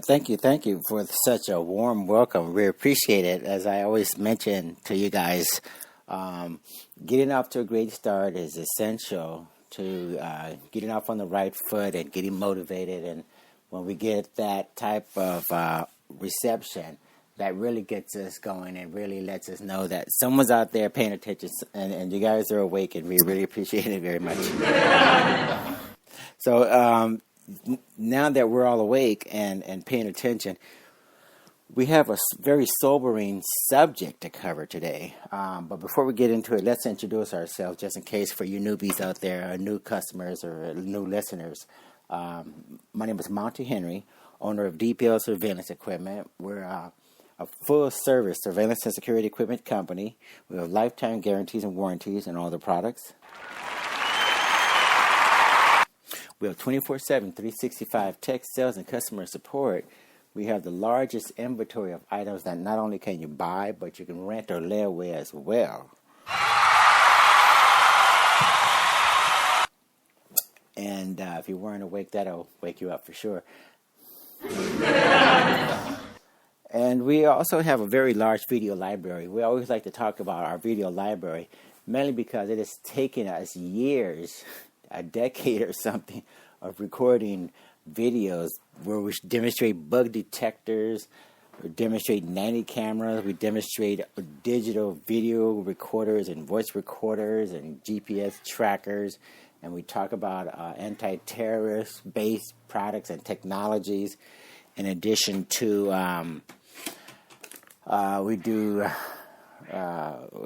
Thank you for such a warm welcome. We appreciate it. As I always mention to you guys, um, getting off to a great start is essential to getting off on the right foot and getting motivated. And when we get that type of reception, that really gets us going and really lets us know that someone's out there paying attention, and you guys are awake, and we really appreciate it very much. So now that we're all awake and paying attention, we have a very sobering subject to cover today. But before we get into it, let's introduce ourselves just in case for you newbies out there, or new customers or new listeners. My name is Monty Henry, owner of DPL Surveillance Equipment. We're a full-service surveillance and security equipment company. We have lifetime guarantees and warranties on all the products. We have 24/7, 365 tech sales and customer support. We have the largest inventory of items that not only can you buy, but you can rent or layaway as well. And if you weren't awake, that'll wake you up for sure. And we also have a very large video library. We always like to talk about our video library, mainly because it has taken us years, a decade or something, of recording videos where we demonstrate bug detectors, we demonstrate Nanny cameras, we demonstrate digital video recorders and voice recorders and GPS trackers, and we talk about anti-terrorist based products and technologies. In addition to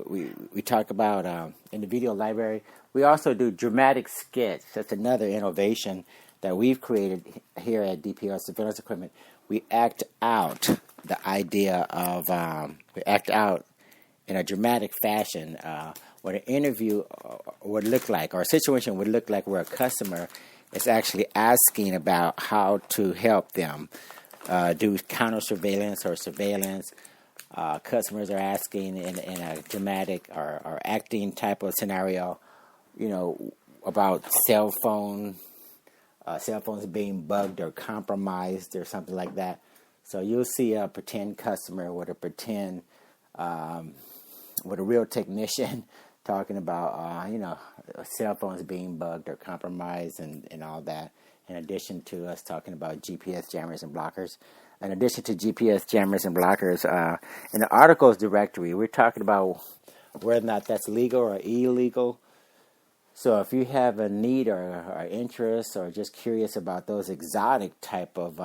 we talk about in the video library. We also do dramatic skits. That's another innovation that we've created here at DPL Surveillance Equipment. We act out the idea of we act out in a dramatic fashion what an interview would look like, or a situation would look like, where a customer is actually asking about how to help them do counter surveillance or surveillance. Customers are asking in a dramatic or acting type of scenario, about cell phones being bugged or compromised or something like that. So you'll see a pretend customer with a real technician talking about, cell phones being bugged or compromised and all that. In addition to us talking about GPS jammers and blockers. In addition to GPS jammers and blockers, in the articles directory, we're talking about whether or not that's legal or illegal. So if you have a need or interest or just curious about those exotic type of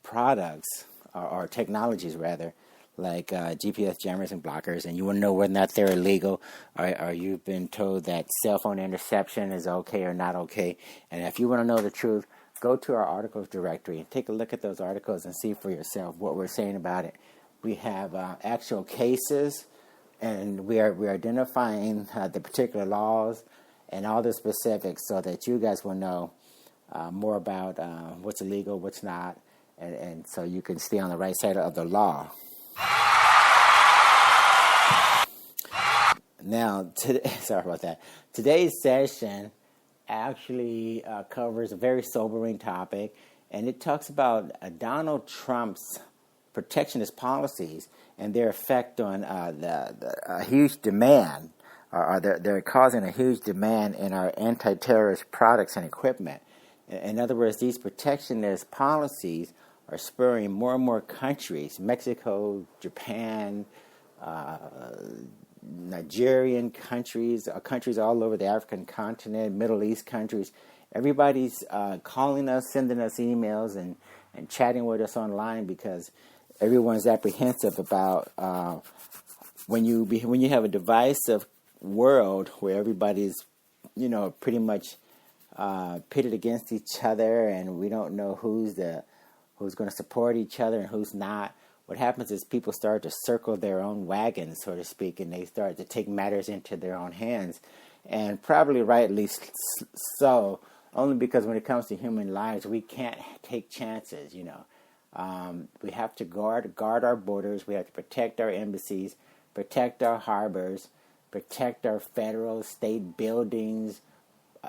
products or technologies, rather, like GPS jammers and blockers, and you want to know whether or not they're illegal, or you've been told that cell phone interception is okay or not okay, and if you want to know the truth, go to our articles directory and take a look at those articles and see for yourself what we're saying about it. We have actual cases, and we're identifying the particular laws and all the specifics so that you guys will know more about what's illegal, what's not, and so you can stay on the right side of the law. Now, sorry about that. Today's session actually covers a very sobering topic, and it talks about Donald Trump's protectionist policies and their effect on the huge demand, or they're causing a huge demand in our anti-terrorist products and equipment. In other words, these protectionist policies are spurring more and more countries, Mexico, Japan, Nigerian countries, countries all over the African continent, Middle East countries. Everybody's calling us, sending us emails, and chatting with us online because everyone's apprehensive about when you have a divisive world where everybody's pretty much pitted against each other, and we don't know who's going to support each other and who's not. What happens is people start to circle their own wagon, so to speak, and they start to take matters into their own hands. And probably rightly so, only because when it comes to human lives, we can't take chances, We have to guard our borders. We have to protect our embassies, protect our harbors, protect our federal, state buildings,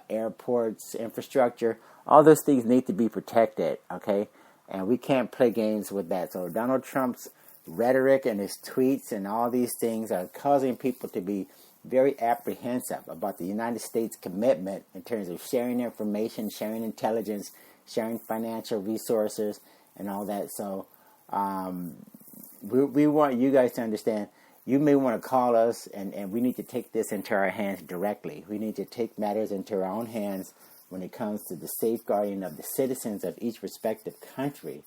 airports, infrastructure. All those things need to be protected, okay? and we can't play games with that. So Donald Trump's rhetoric and his tweets and all these things are causing people to be very apprehensive about the United States commitment in terms of sharing information, sharing intelligence, sharing financial resources, and all that. So we want you guys to understand, you may want to call us, and we need to take this into our hands directly. We need to take matters into our own hands when it comes to the safeguarding of the citizens of each respective country.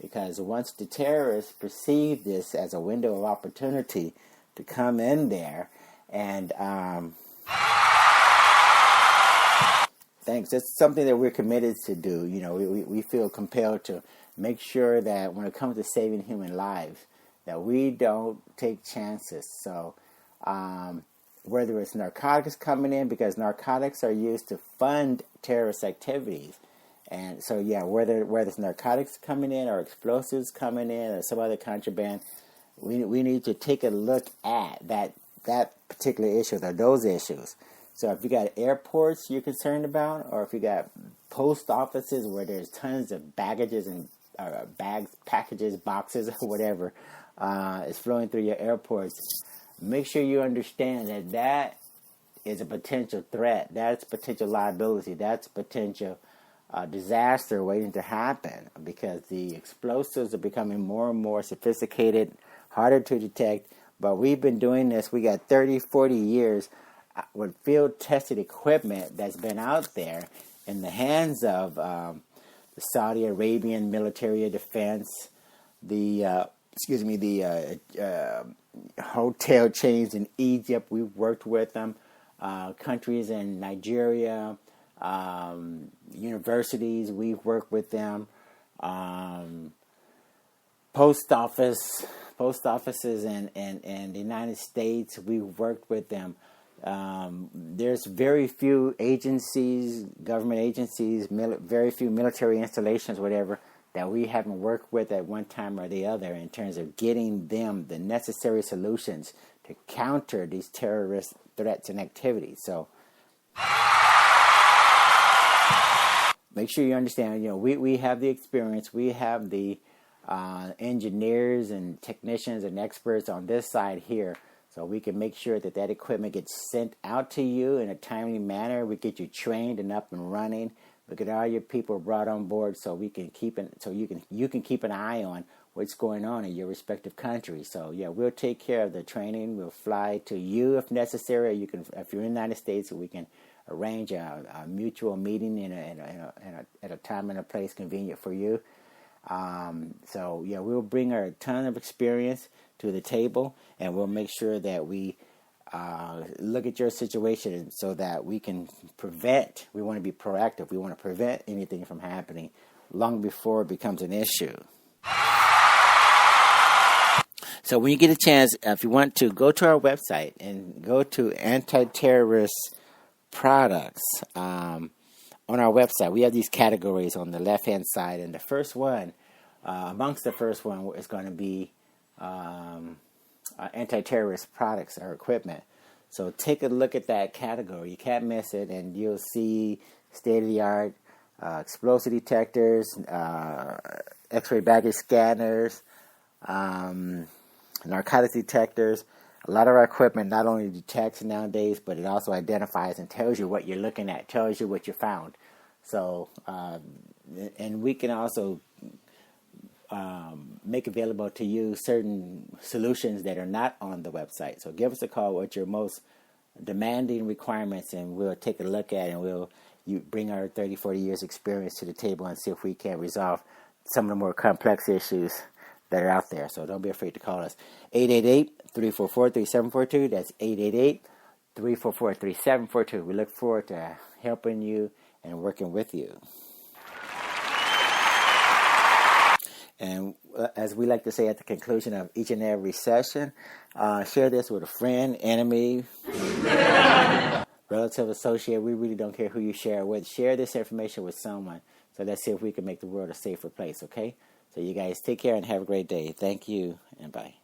Because once the terrorists perceive this as a window of opportunity to come in there and thanks. That's something that we're committed to do. You know, we feel compelled to make sure that when it comes to saving human lives, that we don't take chances. So whether it's narcotics coming in, because narcotics are used to fund terrorist activities. And so, yeah, whether it's narcotics coming in or explosives coming in or some other contraband, we need to take a look at that particular issue or those issues. So if you got airports you're concerned about, or if you got post offices where there's tons of baggages and bags, packages, boxes, or whatever is flowing through your airports, make sure you understand that is a potential threat. That's potential liability. That's potential disaster waiting to happen, because the explosives are becoming more and more sophisticated, harder to detect. But we've been doing this. We got 30, 40 years with field-tested equipment that's been out there in the hands of the Saudi Arabian military of defense, the hotel chains in Egypt. We've worked with them. Countries in Nigeria, universities, we've worked with them. Post offices in the United States, we've worked with them. There's very few agencies, government agencies, very few military installations, whatever, that we haven't worked with at one time or the other in terms of getting them the necessary solutions to counter these terrorist threats and activities. So make sure you understand, we have the experience, we have the engineers and technicians and experts on this side here, so we can make sure that equipment gets sent out to you in a timely manner. We get you trained and up and running. We get all your people brought on board, so we can you can keep an eye on what's going on in your respective countries. So yeah, we'll take care of the training. We'll fly to you if necessary. You can, if you're in the United States, we can arrange a mutual meeting at a time and a place convenient for you. So yeah, we'll bring our ton of experience to the table, and we'll make sure that we look at your situation so that we can prevent. We want to be proactive. We want to prevent anything from happening long before it becomes an issue. So when you get a chance, if you want to, go to our website and go to anti-terrorist products. On our website, we have these categories on the left-hand side, and the first one, amongst the first one, is going to be anti-terrorist products or equipment. So take a look at that category. You can't miss it, and you'll see state-of-the-art explosive detectors, X-ray baggage scanners, narcotics detectors. A lot of our equipment not only detects nowadays, but it also identifies and tells you what you're looking at, tells you what you found. So, and we can also make available to you certain solutions that are not on the website. So give us a call with your most demanding requirements, and we'll take a look at it, and you bring our 30, 40 years experience to the table and see if we can resolve some of the more complex issues that are out there. So don't be afraid to call us. 888-344-3742. That's 888-344-3742. We look forward to helping you and working with you. And as we like to say at the conclusion of each and every session, share this with a friend, enemy, relative, associate. We really don't care who you share with. Share this information with someone. So let's see if we can make the world a safer place, okay? So you guys take care and have a great day. Thank you, and bye.